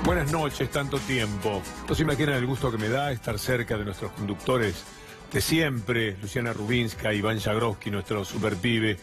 Buenas noches, tanto tiempo. No se imaginan el gusto que me da estar cerca de nuestros conductores de siempre, Luciana Rubinska, Iván Jagroski, nuestro superpibe.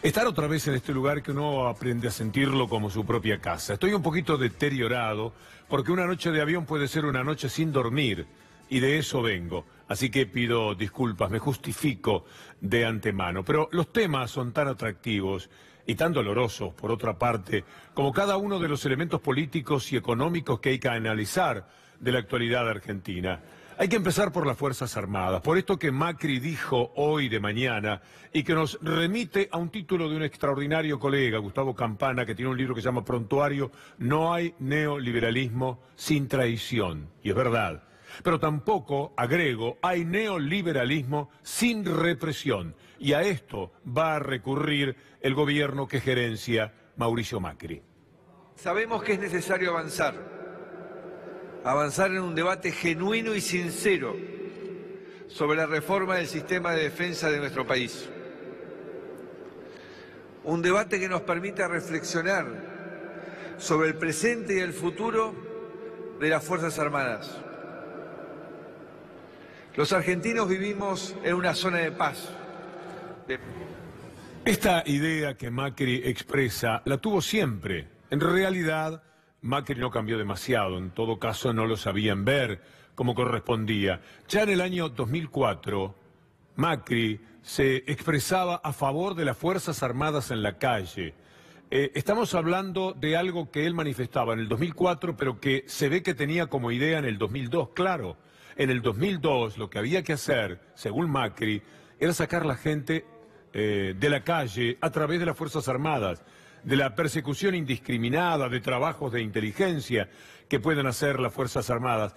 Estar otra vez en este lugar que uno aprende a sentirlo como su propia casa. Estoy un poquito deteriorado porque una noche de avión puede ser una noche sin dormir y de eso vengo. Así que pido disculpas, me justifico de antemano. Pero los temas son tan atractivos y tan dolorosos, por otra parte, como cada uno de los elementos políticos y económicos que hay que analizar de la actualidad argentina. Hay que empezar por las Fuerzas Armadas, por esto que Macri dijo hoy de mañana y que nos remite a un título de un extraordinario colega, Gustavo Campana, que tiene un libro que se llama Prontuario, No hay neoliberalismo sin traición. Y es verdad. Pero tampoco, agrego, hay neoliberalismo sin represión. Y a esto va a recurrir el gobierno que gerencia Mauricio Macri. Sabemos que es necesario avanzar en un debate genuino y sincero sobre la reforma del sistema de defensa de nuestro país. Un debate que nos permita reflexionar sobre el presente y el futuro de las Fuerzas Armadas. Los argentinos vivimos en una zona de paz. Esta idea que Macri expresa la tuvo siempre. En realidad, Macri no cambió demasiado, en todo caso no lo sabían ver como correspondía. Ya en el año 2004, Macri se expresaba a favor de las Fuerzas Armadas en la calle. Estamos hablando de algo que él manifestaba en el 2004, pero que se ve que tenía como idea en el 2002, claro. En el 2002 lo que había que hacer, según Macri, era sacar la gente de la calle a través de las Fuerzas Armadas, de la persecución indiscriminada, de trabajos de inteligencia que pueden hacer las Fuerzas Armadas,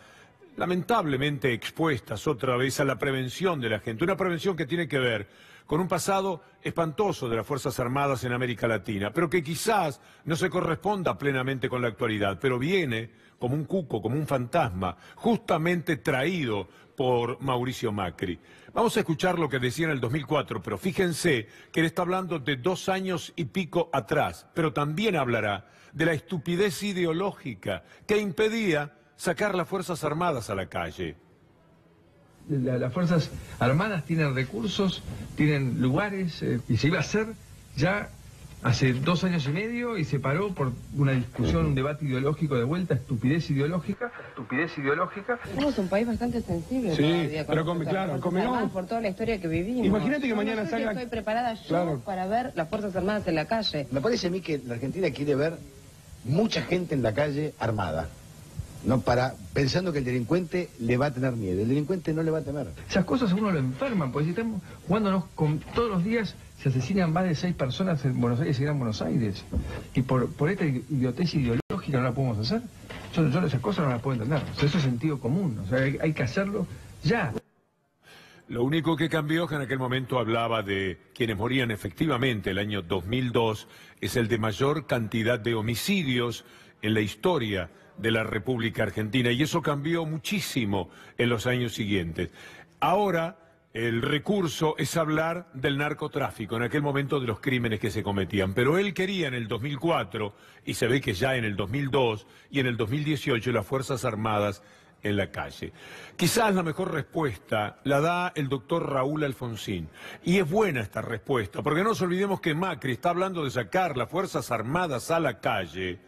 lamentablemente expuestas otra vez a la prevención de la gente, una prevención que tiene que ver con un pasado espantoso de las Fuerzas Armadas en América Latina, pero que quizás no se corresponda plenamente con la actualidad, pero viene como un cuco, como un fantasma, justamente traído por Mauricio Macri. Vamos a escuchar lo que decía en el 2004, pero fíjense que él está hablando de 2 años y pico atrás, pero también hablará de la estupidez ideológica que impedía sacar las Fuerzas Armadas a la calle. Las Fuerzas Armadas tienen recursos, tienen lugares, y se iba a hacer ya hace 2 años y medio y se paró por una discusión, un debate ideológico de vuelta, estupidez ideológica. Somos un país bastante sensible. Sí, pero claro, por toda la historia que vivimos. Imagínate que mañana salga... Estoy preparada yo para ver las Fuerzas Armadas en la calle. Me parece a mí que la Argentina quiere ver mucha gente en la calle armada. Pensando que el delincuente le va a tener miedo. El delincuente no le va a temer. Esas cosas a uno lo enferman, porque si estamos jugándonos todos los días se asesinan más de 6 personas en Buenos Aires y Gran Buenos Aires. Y por esta idiotez ideológica no la podemos hacer. Yo esas cosas no las puedo entender. O sea, eso es sentido común. O sea, hay que hacerlo ya. Lo único que cambió, que en aquel momento hablaba de quienes morían efectivamente el año 2002, es el de mayor cantidad de homicidios en la historia de la República Argentina, y eso cambió muchísimo en los años siguientes. Ahora el recurso es hablar del narcotráfico, en aquel momento de los crímenes que se cometían, pero él quería en el 2004, y se ve que ya en el 2002 y en el 2018 las Fuerzas Armadas en la calle. Quizás la mejor respuesta la da el doctor Raúl Alfonsín, y es buena esta respuesta, porque no nos olvidemos que Macri está hablando de sacar las Fuerzas Armadas a la calle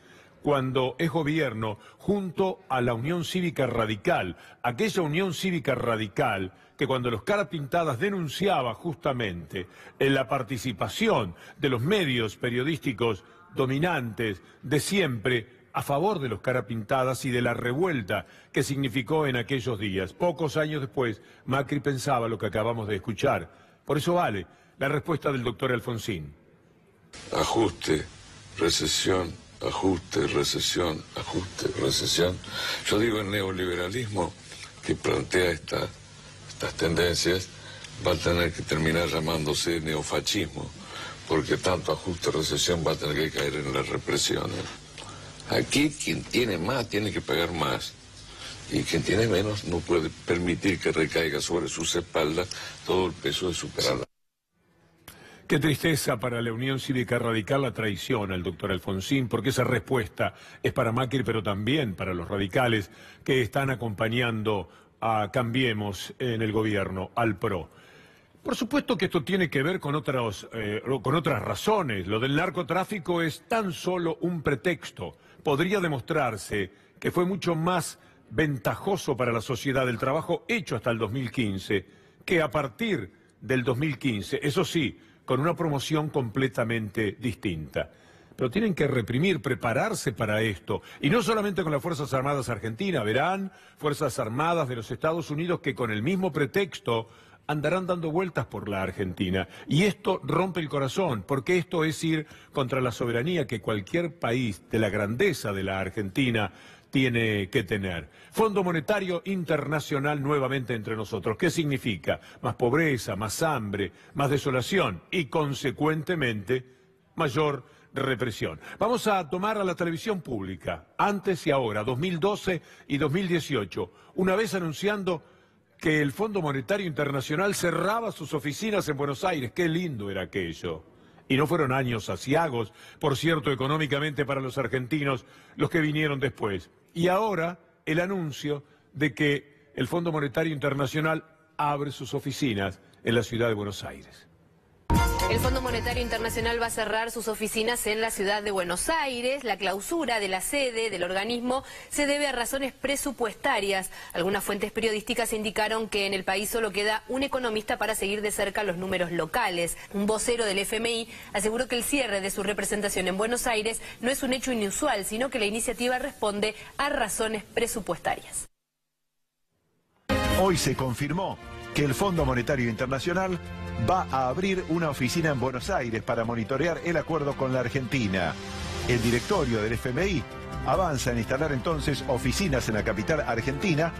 cuando es gobierno junto a la Unión Cívica Radical, aquella Unión Cívica Radical que cuando los Caras Pintadas denunciaba justamente en la participación de los medios periodísticos dominantes de siempre a favor de los Caras Pintadas y de la revuelta que significó en aquellos días. Pocos años después, Macri pensaba lo que acabamos de escuchar. Por eso vale la respuesta del doctor Alfonsín. Ajuste, recesión. Ajuste, recesión, ajuste, recesión. Yo digo, el neoliberalismo que plantea estas tendencias va a tener que terminar llamándose neofascismo, porque tanto ajuste, recesión va a tener que caer en la represión. Aquí quien tiene más tiene que pagar más, y quien tiene menos no puede permitir que recaiga sobre sus espaldas todo el peso de superar. Qué tristeza para la Unión Cívica Radical la traición al doctor Alfonsín, porque esa respuesta es para Macri, pero también para los radicales que están acompañando a Cambiemos en el gobierno, al PRO. Por supuesto que esto tiene que ver con otras razones. Lo del narcotráfico es tan solo un pretexto. Podría demostrarse que fue mucho más ventajoso para la sociedad el trabajo hecho hasta el 2015 que a partir del 2015, eso sí, con una promoción completamente distinta. Pero tienen que reprimir, prepararse para esto. Y no solamente con las Fuerzas Armadas Argentinas, verán Fuerzas Armadas de los Estados Unidos que con el mismo pretexto andarán dando vueltas por la Argentina. Y esto rompe el corazón, porque esto es ir contra la soberanía que cualquier país de la grandeza de la Argentina tiene que tener. Fondo Monetario Internacional nuevamente entre nosotros. ¿Qué significa? Más pobreza, más hambre, más desolación y, consecuentemente, mayor represión. Vamos a tomar a la televisión pública, antes y ahora, 2012 y 2018, una vez anunciando que el Fondo Monetario Internacional cerraba sus oficinas en Buenos Aires. Qué lindo era aquello. Y no fueron años aciagos, por cierto, económicamente para los argentinos, los que vinieron después. Y ahora el anuncio de que el Fondo Monetario Internacional abre sus oficinas en la ciudad de Buenos Aires. El Fondo Monetario Internacional va a cerrar sus oficinas en la ciudad de Buenos Aires. La clausura de la sede del organismo se debe a razones presupuestarias. Algunas fuentes periodísticas indicaron que en el país solo queda un economista para seguir de cerca los números locales. Un vocero del FMI aseguró que el cierre de su representación en Buenos Aires no es un hecho inusual, sino que la iniciativa responde a razones presupuestarias. Hoy se confirmó que el Fondo Monetario Internacional va a abrir una oficina en Buenos Aires para monitorear el acuerdo con la Argentina. El directorio del FMI avanza en instalar entonces oficinas en la capital argentina,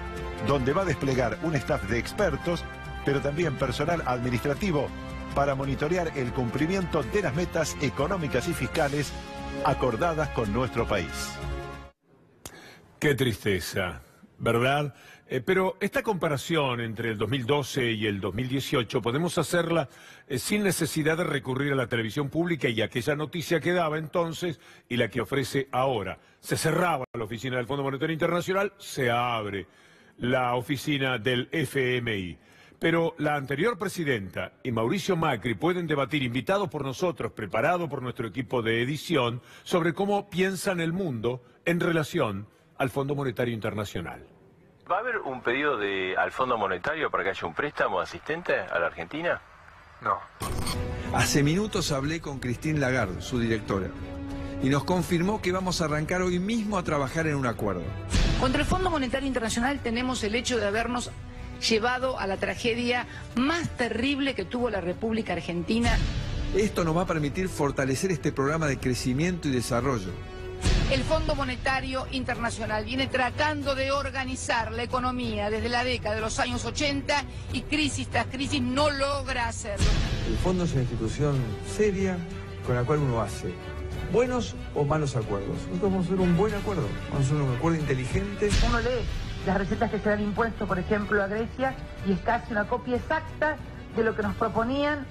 donde va a desplegar un staff de expertos, pero también personal administrativo, para monitorear el cumplimiento de las metas económicas y fiscales acordadas con nuestro país. Qué tristeza, ¿verdad? Pero esta comparación entre el 2012 y el 2018 podemos hacerla sin necesidad de recurrir a la televisión pública y aquella noticia que daba entonces y la que ofrece ahora. Se cerraba la oficina del Fondo Monetario Internacional, se abre la oficina del FMI. Pero la anterior presidenta y Mauricio Macri pueden debatir, invitados por nosotros, preparados por nuestro equipo de edición, sobre cómo piensan el mundo en relación al Fondo Monetario Internacional. ¿Va a haber un pedido al Fondo Monetario para que haya un préstamo asistente a la Argentina? No. Hace minutos hablé con Christine Lagarde, su directora, y nos confirmó que vamos a arrancar hoy mismo a trabajar en un acuerdo. Contra el Fondo Monetario Internacional tenemos el hecho de habernos llevado a la tragedia más terrible que tuvo la República Argentina. Esto nos va a permitir fortalecer este programa de crecimiento y desarrollo. El Fondo Monetario Internacional viene tratando de organizar la economía desde la década de los años 80 y crisis tras crisis no logra hacerlo. El fondo es una institución seria con la cual uno hace buenos o malos acuerdos. Nosotros vamos a hacer un buen acuerdo, vamos a hacer un acuerdo inteligente. Uno lee las recetas que se dan impuestos, por ejemplo, a Grecia, y es casi una copia exacta de lo que nos proponían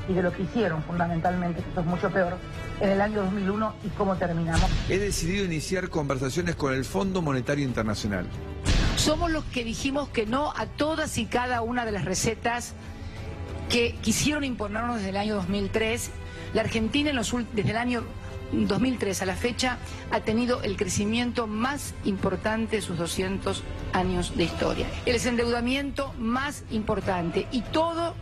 y de lo que hicieron fundamentalmente, que esto es mucho peor, en el año 2001 y cómo terminamos. He decidido iniciar conversaciones con el Fondo Monetario Internacional. Somos los que dijimos que no a todas y cada una de las recetas que quisieron imponernos desde el año 2003. La Argentina desde el año 2003 a la fecha ha tenido el crecimiento más importante de sus 200 años de historia. El desendeudamiento más importante y todo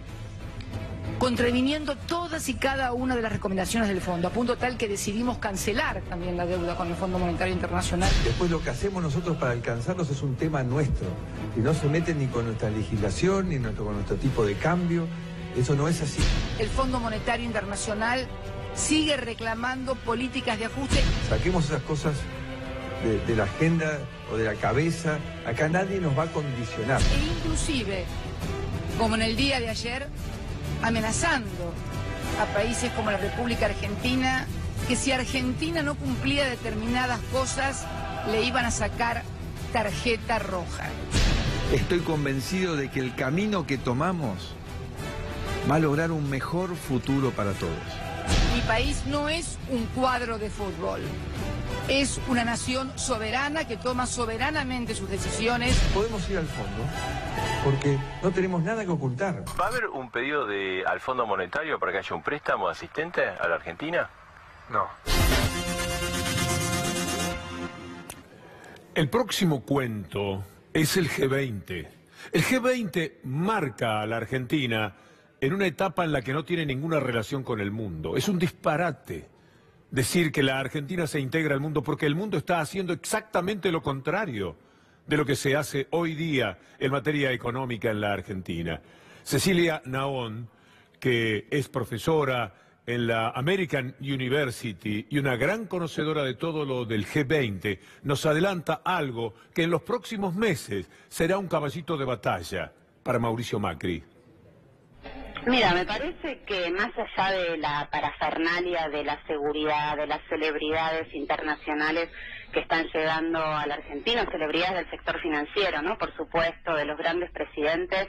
contraviniendo todas y cada una de las recomendaciones del fondo, a punto tal que decidimos cancelar también la deuda con el Fondo Monetario Internacional. Después lo que hacemos nosotros para alcanzarlos es un tema nuestro, y no se meten ni con nuestra legislación, ni con nuestro tipo de cambio, eso no es así. El Fondo Monetario Internacional sigue reclamando políticas de ajuste. Saquemos esas cosas de la agenda o de la cabeza, acá nadie nos va a condicionar. E inclusive, como en el día de ayer, amenazando a países como la República Argentina, que si Argentina no cumplía determinadas cosas, le iban a sacar tarjeta roja. Estoy convencido de que el camino que tomamos va a lograr un mejor futuro para todos. Mi país no es un cuadro de fútbol. Es una nación soberana que toma soberanamente sus decisiones. Podemos ir al fondo, porque no tenemos nada que ocultar. ¿Va a haber un pedido al Fondo Monetario para que haya un préstamo asistente a la Argentina? No. El próximo cuento es el G20. El G20 marca a la Argentina en una etapa en la que no tiene ninguna relación con el mundo. Es un disparate decir que la Argentina se integra al mundo, porque el mundo está haciendo exactamente lo contrario de lo que se hace hoy día en materia económica en la Argentina. Cecilia Naón, que es profesora en la American University y una gran conocedora de todo lo del G20, nos adelanta algo que en los próximos meses será un caballito de batalla para Mauricio Macri. Mira, me parece que más allá de la parafernalia de la seguridad, de las celebridades internacionales que están llegando a la Argentina, celebridades del sector financiero, ¿no? Por supuesto, de los grandes presidentes,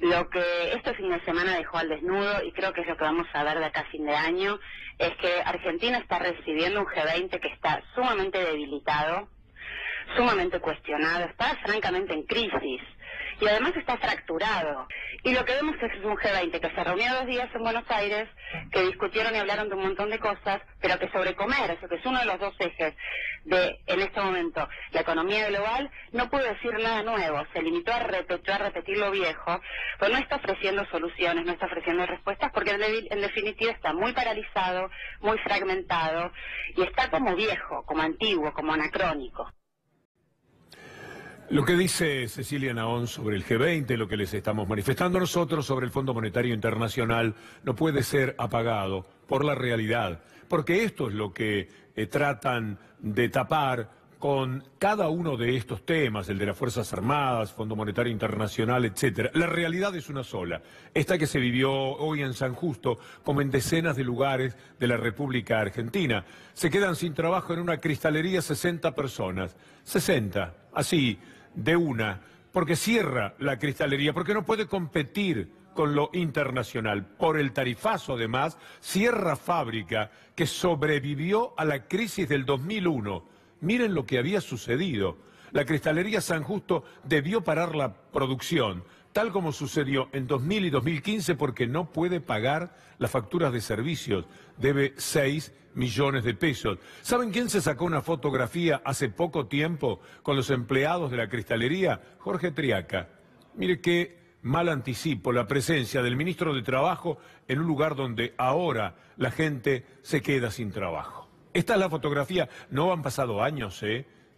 lo que este fin de semana dejó al desnudo, y creo que es lo que vamos a ver de acá a fin de año, es que Argentina está recibiendo un G20 que está sumamente debilitado, sumamente cuestionado, está francamente en crisis. Y además está fracturado. Y lo que vemos es un G20 que se reunió 2 días en Buenos Aires, que discutieron y hablaron de un montón de cosas, pero que sobre comercio, que es uno de los 2 ejes de, en este momento, la economía global, no pudo decir nada nuevo. Se limitó a repetir lo viejo, pero no está ofreciendo soluciones, no está ofreciendo respuestas, porque en definitiva está muy paralizado, muy fragmentado, y está como viejo, como antiguo, como anacrónico. Lo que dice Cecilia Naón sobre el G20, lo que les estamos manifestando nosotros sobre el Fondo Monetario Internacional, no puede ser apagado por la realidad, porque esto es lo que tratan de tapar con cada uno de estos temas, el de las Fuerzas Armadas, Fondo Monetario Internacional, etcétera. La realidad es una sola, esta que se vivió hoy en San Justo, como en decenas de lugares de la República Argentina. Se quedan sin trabajo en una cristalería 60 personas, 60, así, de una, porque cierra la cristalería, porque no puede competir con lo internacional. Por el tarifazo, además, cierra fábrica que sobrevivió a la crisis del 2001. Miren lo que había sucedido. La cristalería San Justo debió parar la producción, tal como sucedió en 2000 y 2015, porque no puede pagar las facturas de servicios. Debe 6 millones de pesos. ¿Saben quién se sacó una fotografía hace poco tiempo con los empleados de la cristalería? Jorge Triaca. Mire qué mal anticipo la presencia del ministro de Trabajo en un lugar donde ahora la gente se queda sin trabajo. Esta es la fotografía, no han pasado años,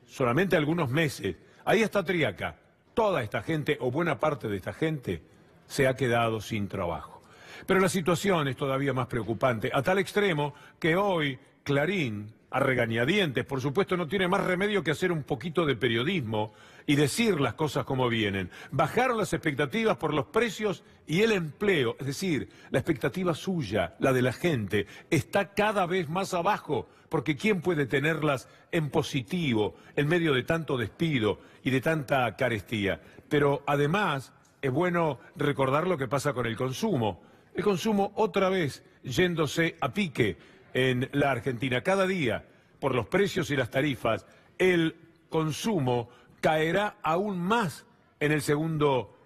solamente algunos meses. Ahí está Triaca. Toda esta gente, o buena parte de esta gente, se ha quedado sin trabajo. Pero la situación es todavía más preocupante, a tal extremo que hoy Clarín, a regañadientes, por supuesto, no tiene más remedio que hacer un poquito de periodismo y decir las cosas como vienen. Bajaron las expectativas por los precios y el empleo, es decir, la expectativa suya, la de la gente, está cada vez más abajo, porque ¿quién puede tenerlas en positivo en medio de tanto despido y de tanta carestía? Pero además es bueno recordar lo que pasa con el consumo. El consumo otra vez yéndose a pique en la Argentina. Cada día, por los precios y las tarifas, el consumo caerá aún más en el segundo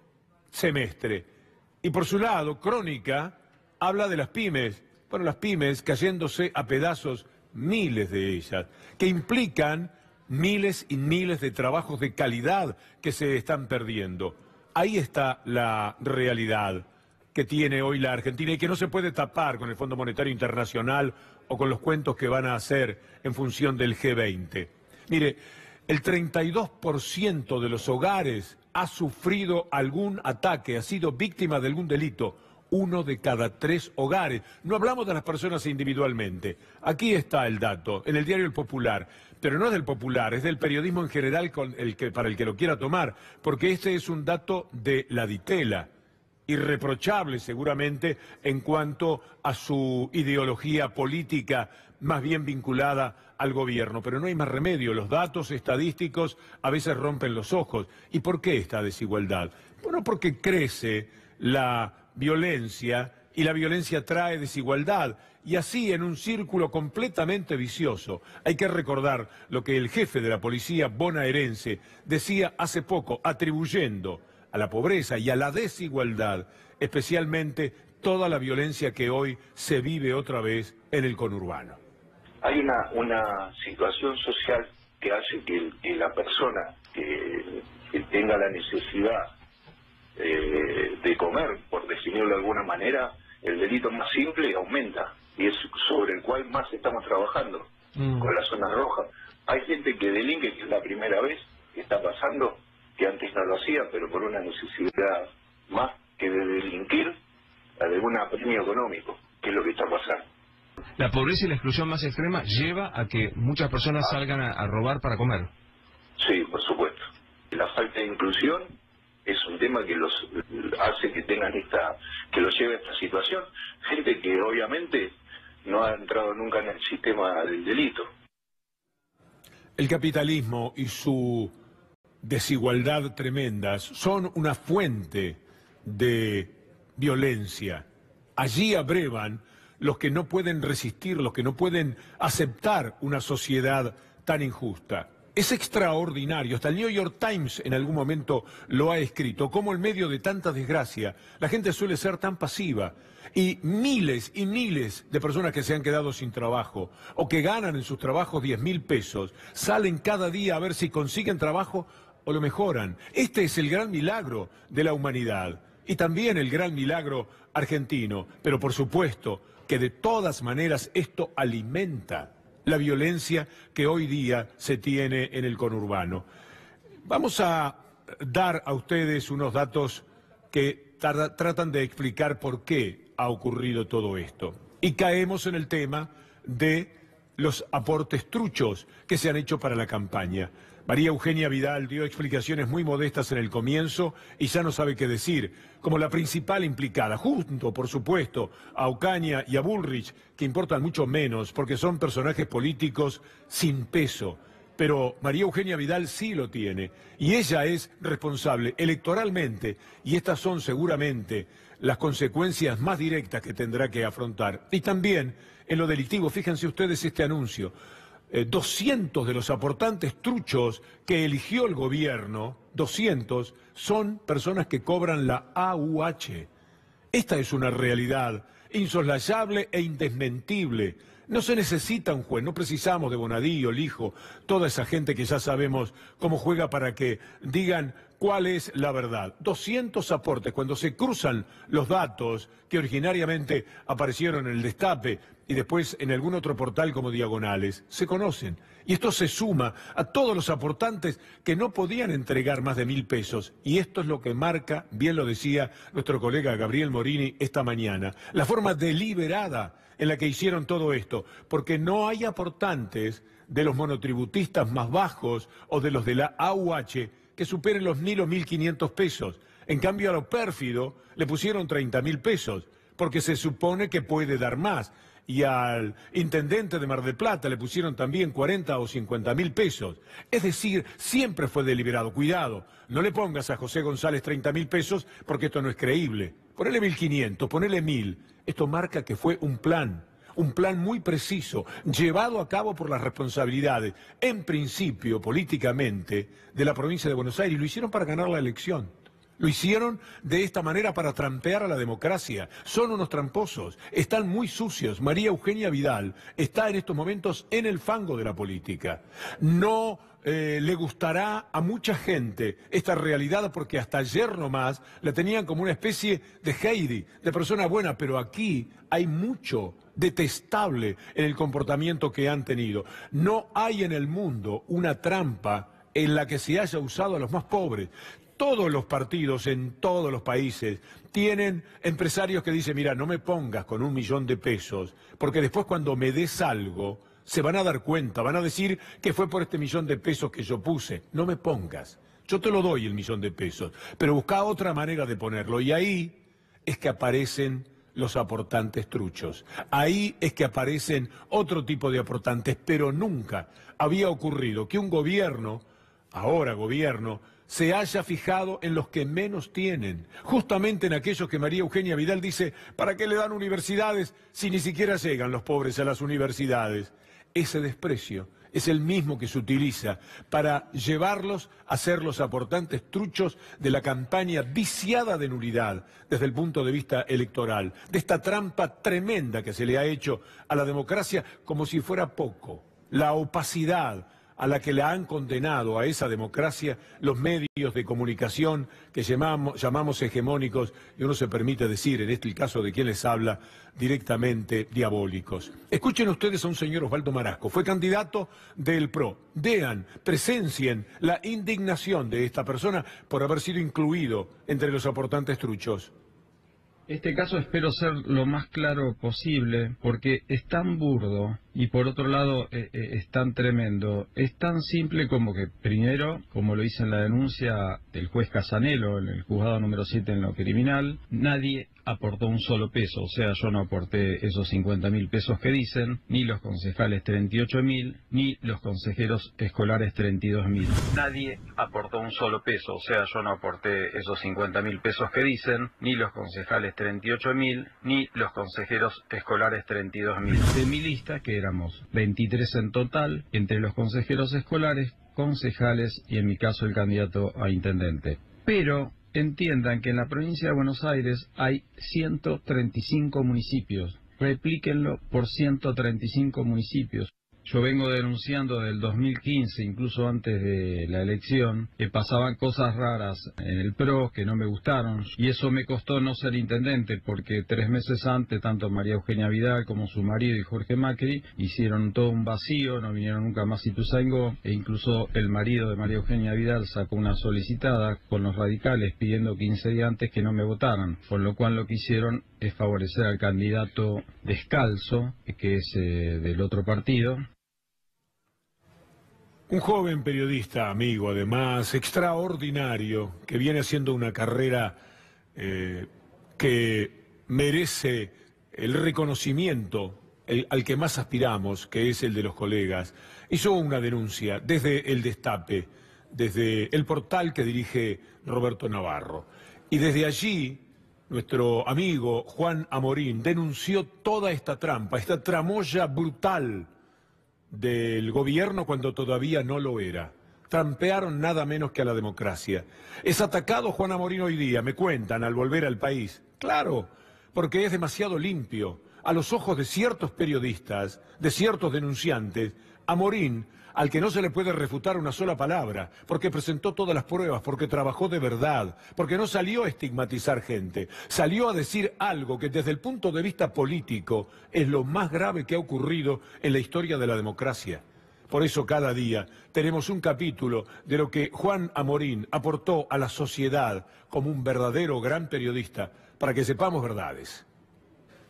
semestre. Y por su lado, Crónica habla de las pymes. Bueno, las pymes cayéndose a pedazos, miles de ellas, que implican miles y miles de trabajos de calidad que se están perdiendo. Ahí está la realidad que tiene hoy la Argentina y que no se puede tapar con el Fondo Monetario Internacional o con los cuentos que van a hacer en función del G20. Mire, el 32% de los hogares ha sufrido algún ataque, ha sido víctima de algún delito. 1 de cada 3 hogares. No hablamos de las personas individualmente. Aquí está el dato, en el diario El Popular. Pero no es del Popular, es del periodismo en general para el que lo quiera tomar, porque este es un dato de la Ditela, irreprochable seguramente en cuanto a su ideología política más bien vinculada al gobierno. Pero no hay más remedio, los datos estadísticos a veces rompen los ojos. ¿Y por qué esta desigualdad? Bueno, porque crece la violencia y la violencia trae desigualdad, y así en un círculo completamente vicioso. Hay que recordar lo que el jefe de la policía bonaerense decía hace poco, atribuyendo a la pobreza y a la desigualdad, especialmente toda la violencia que hoy se vive otra vez en el conurbano. Hay una situación social que hace que la persona que tenga la necesidad de comer, por definirlo de alguna manera, el delito más simple aumenta, y es sobre el cual más estamos trabajando, con las zonas rojas. Hay gente que delinque, que es la primera vez que está pasando, que antes no lo hacía, pero por una necesidad más que de delinquir, de un apremio económico, que es lo que está pasando. La pobreza y la exclusión más extrema lleva a que muchas personas salgan a robar para comer. Sí, por supuesto. La falta de inclusión es un tema que los hace que tengan que los lleve a esta situación. Gente que obviamente no ha entrado nunca en el sistema del delito. El capitalismo y su desigualdad tremendas son una fuente de violencia. Allí abrevan los que no pueden resistir, los que no pueden aceptar una sociedad tan injusta. Es extraordinario, hasta el New York Times en algún momento lo ha escrito, cómo en medio de tanta desgracia la gente suele ser tan pasiva, y miles de personas que se han quedado sin trabajo o que ganan en sus trabajos 10.000 pesos, salen cada día a ver si consiguen trabajo o lo mejoran. Este es el gran milagro de la humanidad y también el gran milagro argentino, pero por supuesto que de todas maneras esto alimenta la violencia que hoy día se tiene en el conurbano. Vamos a dar a ustedes unos datos que tratan de explicar por qué ha ocurrido todo esto. Y caemos en el tema de los aportes truchos que se han hecho para la campaña. María Eugenia Vidal dio explicaciones muy modestas en el comienzo y ya no sabe qué decir, como la principal implicada, junto, por supuesto, a Ocaña y a Bullrich, que importan mucho menos porque son personajes políticos sin peso. Pero María Eugenia Vidal sí lo tiene, y ella es responsable electoralmente, y estas son seguramente las consecuencias más directas que tendrá que afrontar. Y también en lo delictivo, fíjense ustedes este anuncio. 200 de los aportantes truchos que eligió el gobierno, 200, son personas que cobran la AUH. Esta es una realidad insoslayable e indesmentible. No se necesita un juez, no precisamos de Bonadío, Lijo, toda esa gente que ya sabemos cómo juega para que digan cuál es la verdad. 200 aportes, cuando se cruzan los datos que originariamente aparecieron en el Destape y después en algún otro portal como Diagonales, se conocen. Y esto se suma a todos los aportantes que no podían entregar más de 1.000 pesos. Y esto es lo que marca, bien lo decía nuestro colega Gabriel Morini esta mañana, la forma deliberada en la que hicieron todo esto, porque no hay aportantes de los monotributistas más bajos o de los de la AUH que superen los 1.000 o 1.500 pesos. En cambio a lo pérfido le pusieron 30.000 pesos, porque se supone que puede dar más. Y al intendente de Mar del Plata le pusieron también 40 o 50.000 pesos. Es decir, siempre fue deliberado. Cuidado, no le pongas a José González 30.000 pesos porque esto no es creíble. Ponele 1.500, ponele 1.000. Esto marca que fue un plan muy preciso, llevado a cabo por las responsabilidades, en principio, políticamente, de la provincia de Buenos Aires. Y lo hicieron para ganar la elección. Lo hicieron de esta manera para trampear a la democracia. Son unos tramposos, están muy sucios. María Eugenia Vidal está en estos momentos en el fango de la política. No le gustará a mucha gente esta realidad porque hasta ayer nomás la tenían como una especie de Heidi, de persona buena, pero aquí hay mucho detestable en el comportamiento que han tenido. No hay en el mundo una trampa en la que se haya usado a los más pobres. Todos los partidos en todos los países tienen empresarios que dicen, mira, no me pongas con 1 millón de pesos, porque después cuando me des algo, se van a dar cuenta, van a decir que fue por este 1 millón de pesos que yo puse. No me pongas, yo te lo doy el 1 millón de pesos, pero busca otra manera de ponerlo. Y ahí es que aparecen los aportantes truchos. Ahí es que aparecen otro tipo de aportantes, pero nunca había ocurrido que un gobierno, ahora gobierno, se haya fijado en los que menos tienen, justamente en aquellos que María Eugenia Vidal dice, ¿para qué le dan universidades si ni siquiera llegan los pobres a las universidades? Ese desprecio es el mismo que se utiliza para llevarlos a ser los aportantes truchos de la campaña viciada de nulidad desde el punto de vista electoral, de esta trampa tremenda que se le ha hecho a la democracia como si fuera poco, la opacidad a la que la han condenado a esa democracia los medios de comunicación que llamamos hegemónicos, y uno se permite decir, en este el caso de quien les habla, directamente diabólicos. Escuchen ustedes a un señor Osvaldo Marasco, fue candidato del PRO. Vean, presencien la indignación de esta persona por haber sido incluido entre los aportantes truchos. Este caso espero ser lo más claro posible porque es tan burdo y por otro lado es tan tremendo. Es tan simple como que primero, como lo dice en la denuncia del juez Casanelo en el juzgado número 7 en lo criminal, nadie aportó un solo peso, o sea, yo no aporté esos 50.000 pesos que dicen, ni los concejales 38.000, ni los consejeros escolares 32.000. Nadie aportó un solo peso, o sea, yo no aporté esos 50.000 pesos que dicen, ni los concejales 38.000, ni los consejeros escolares 32.000. De mi lista, que éramos 23 en total, entre los consejeros escolares, concejales y en mi caso el candidato a intendente. Pero entiendan que en la provincia de Buenos Aires hay 135 municipios. Replíquenlo por 135 municipios. Yo vengo denunciando del 2015, incluso antes de la elección, que pasaban cosas raras en el PRO que no me gustaron. Y eso me costó no ser intendente, porque 3 meses antes, tanto María Eugenia Vidal como su marido y Jorge Macri hicieron todo un vacío, no vinieron nunca más a Ituzaingó, e incluso el marido de María Eugenia Vidal sacó una solicitada con los radicales pidiendo 15 días antes que no me votaran. Con lo cual lo que hicieron es favorecer al candidato descalzo, que es del otro partido. Un joven periodista, amigo además, extraordinario, que viene haciendo una carrera que merece el reconocimiento al que más aspiramos, que es el de los colegas. Hizo una denuncia desde el Destape, desde el portal que dirige Roberto Navarro. Y desde allí, nuestro amigo Juan Amorín denunció toda esta trampa, esta tramoya brutal del gobierno cuando todavía no lo era. Trampearon nada menos que a la democracia. Es atacado Juan Amorín hoy día, me cuentan, al volver al país. Claro, porque es demasiado limpio. A los ojos de ciertos periodistas, de ciertos denunciantes, Amorín, al que no se le puede refutar una sola palabra, porque presentó todas las pruebas, porque trabajó de verdad, porque no salió a estigmatizar gente, salió a decir algo que desde el punto de vista político es lo más grave que ha ocurrido en la historia de la democracia. Por eso cada día tenemos un capítulo de lo que Juan Amorín aportó a la sociedad como un verdadero gran periodista, para que sepamos verdades.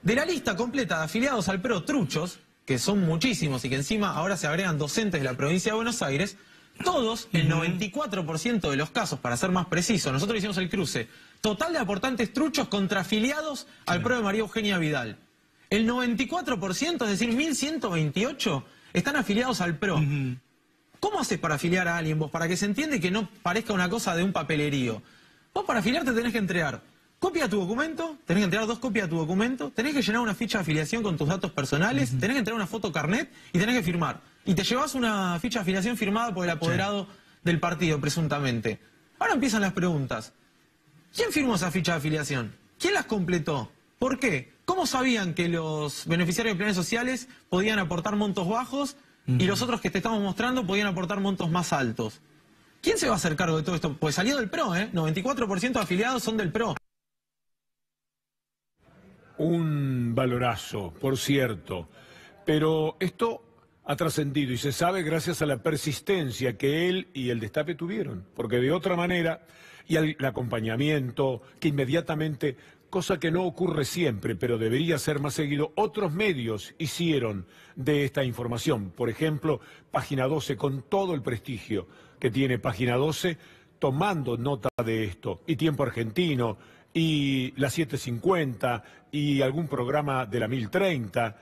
De la lista completa de afiliados al PRO truchos, que son muchísimos y que encima ahora se agregan docentes de la provincia de Buenos Aires, todos, el 94% de los casos, para ser más preciso, nosotros hicimos el cruce, total de aportantes truchos contra afiliados al PRO de María Eugenia Vidal. El 94%, es decir, 1.128, están afiliados al PRO. ¿Cómo haces para afiliar a alguien vos? Para que se entienda y que no parezca una cosa de un papelerío. Vos para afiliarte tenés que entregar copia de tu documento, tenés que entregar 2 copias de tu documento, tenés que llenar una ficha de afiliación con tus datos personales, tenés que entregar una foto carnet y tenés que firmar. Y te llevas una ficha de afiliación firmada por el apoderado del partido, presuntamente. Ahora empiezan las preguntas. ¿Quién firmó esa ficha de afiliación? ¿Quién las completó? ¿Por qué? ¿Cómo sabían que los beneficiarios de planes sociales podían aportar montos bajos y los otros que te estamos mostrando podían aportar montos más altos? ¿Quién se va a hacer cargo de todo esto? Pues salió del PRO, 94% de afiliados son del PRO. Un valorazo, por cierto, pero esto ha trascendido y se sabe gracias a la persistencia que él y el Destape tuvieron, porque de otra manera, y al acompañamiento que inmediatamente, cosa que no ocurre siempre, pero debería ser más seguido, otros medios hicieron de esta información. Por ejemplo, Página 12, con todo el prestigio que tiene Página 12, tomando nota de esto, y Tiempo Argentino, y la 750, y algún programa de la 1030,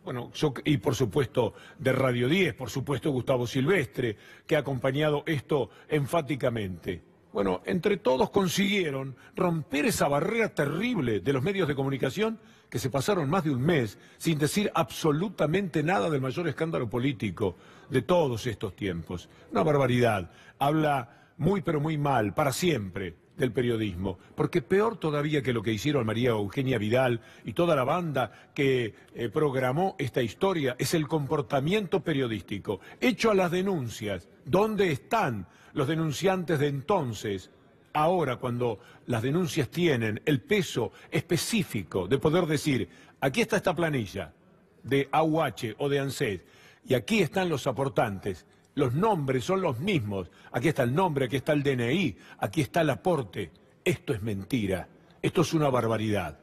bueno, y por supuesto de Radio 10, por supuesto Gustavo Silvestre, que ha acompañado esto enfáticamente. Bueno, entre todos consiguieron romper esa barrera terrible de los medios de comunicación que se pasaron más de un mes sin decir absolutamente nada del mayor escándalo político de todos estos tiempos. Una barbaridad. Habla muy pero muy mal, para siempre, del periodismo, porque peor todavía que lo que hicieron María Eugenia Vidal y toda la banda que programó esta historia es el comportamiento periodístico, hecho a las denuncias. ¿Dónde están los denunciantes de entonces? Ahora, cuando las denuncias tienen el peso específico de poder decir, aquí está esta planilla de AUH o de ANSES, y aquí están los aportantes, los nombres son los mismos, aquí está el nombre, aquí está el DNI, aquí está el aporte. Esto es mentira, esto es una barbaridad.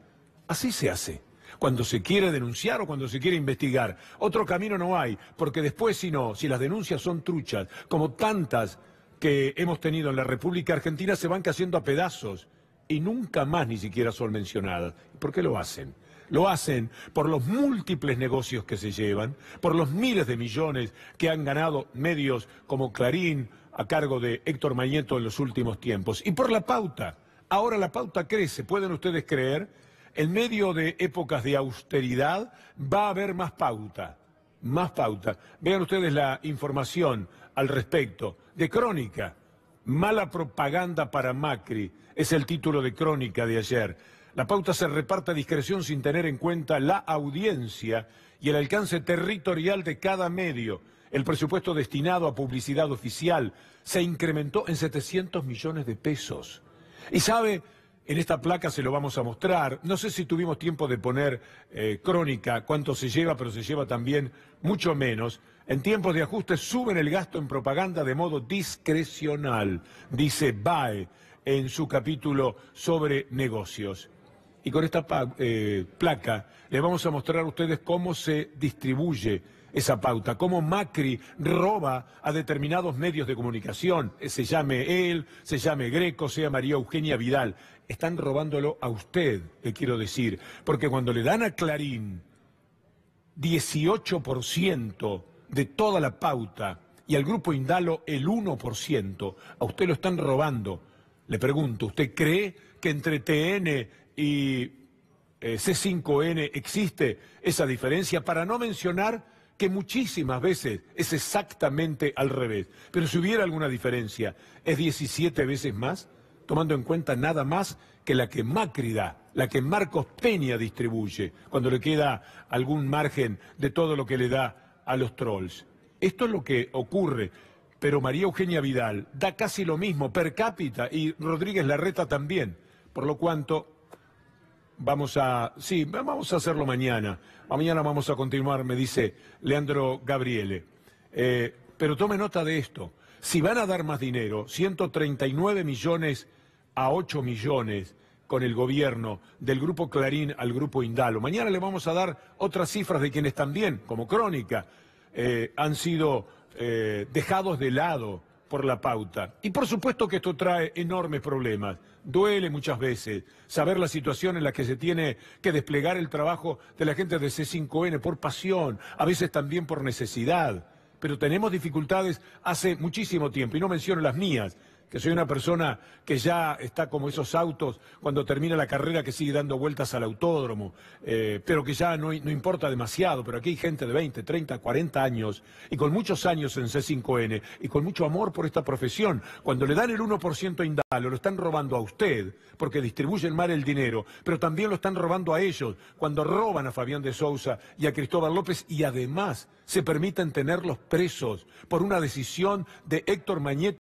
Así se hace, cuando se quiere denunciar o cuando se quiere investigar. Otro camino no hay, porque después si las denuncias son truchas, como tantas que hemos tenido en la República Argentina, se van cayendo a pedazos y nunca más ni siquiera son mencionadas. ¿Por qué lo hacen? Lo hacen por los múltiples negocios que se llevan, por los miles de millones que han ganado medios como Clarín, a cargo de Héctor Mañeto en los últimos tiempos, y por la pauta. Ahora la pauta crece, ¿pueden ustedes creer? En medio de épocas de austeridad va a haber más pauta, más pauta. Vean ustedes la información al respecto de Crónica. Mala propaganda para Macri, es el título de Crónica de ayer. La pauta se reparte a discreción sin tener en cuenta la audiencia y el alcance territorial de cada medio. El presupuesto destinado a publicidad oficial se incrementó en 700 millones de pesos. Y sabe, en esta placa se lo vamos a mostrar, no sé si tuvimos tiempo de poner Crónica, cuánto se lleva, pero se lleva también mucho menos. En tiempos de ajuste suben el gasto en propaganda de modo discrecional, dice BAE en su capítulo sobre negocios. Y con esta placa les vamos a mostrar a ustedes cómo se distribuye esa pauta, cómo Macri roba a determinados medios de comunicación, se llame él, se llame Greco, sea María Eugenia Vidal. Están robándolo a usted, le quiero decir, porque cuando le dan a Clarín 18% de toda la pauta y al Grupo Indalo el 1%, a usted lo están robando. Le pregunto, ¿usted cree que entre TN y C5N existe esa diferencia? Para no mencionar que muchísimas veces es exactamente al revés. Pero si hubiera alguna diferencia, ¿es 17 veces más? Tomando en cuenta nada más que la que Macri da, la que Marcos Peña distribuye, cuando le queda algún margen de todo lo que le da a los trolls. Esto es lo que ocurre. Pero María Eugenia Vidal da casi lo mismo per cápita y Rodríguez Larreta también. Por lo cuanto, vamos a hacerlo mañana. Mañana vamos a continuar, me dice Leandro Gabriele. Pero tome nota de esto. Si van a dar más dinero, 139 millones a 8 millones con el gobierno del Grupo Clarín al Grupo Indalo. Mañana le vamos a dar otras cifras de quienes también, como Crónica, han sido dejados de lado por la pauta. Y por supuesto que esto trae enormes problemas. Duele muchas veces saber la situación en la que se tiene que desplegar el trabajo de la gente de C5N por pasión, a veces también por necesidad. Pero tenemos dificultades hace muchísimo tiempo, y no menciono las mías, que soy una persona que ya está como esos autos cuando termina la carrera que sigue dando vueltas al autódromo, pero que ya no importa demasiado. Pero aquí hay gente de 20, 30, 40 años y con muchos años en C5N y con mucho amor por esta profesión. Cuando le dan el 1% a Indalo, lo están robando a usted porque distribuyen mal el dinero, pero también lo están robando a ellos cuando roban a Fabián de Sousa y a Cristóbal López, y además se permiten tenerlos presos por una decisión de Héctor Mañeto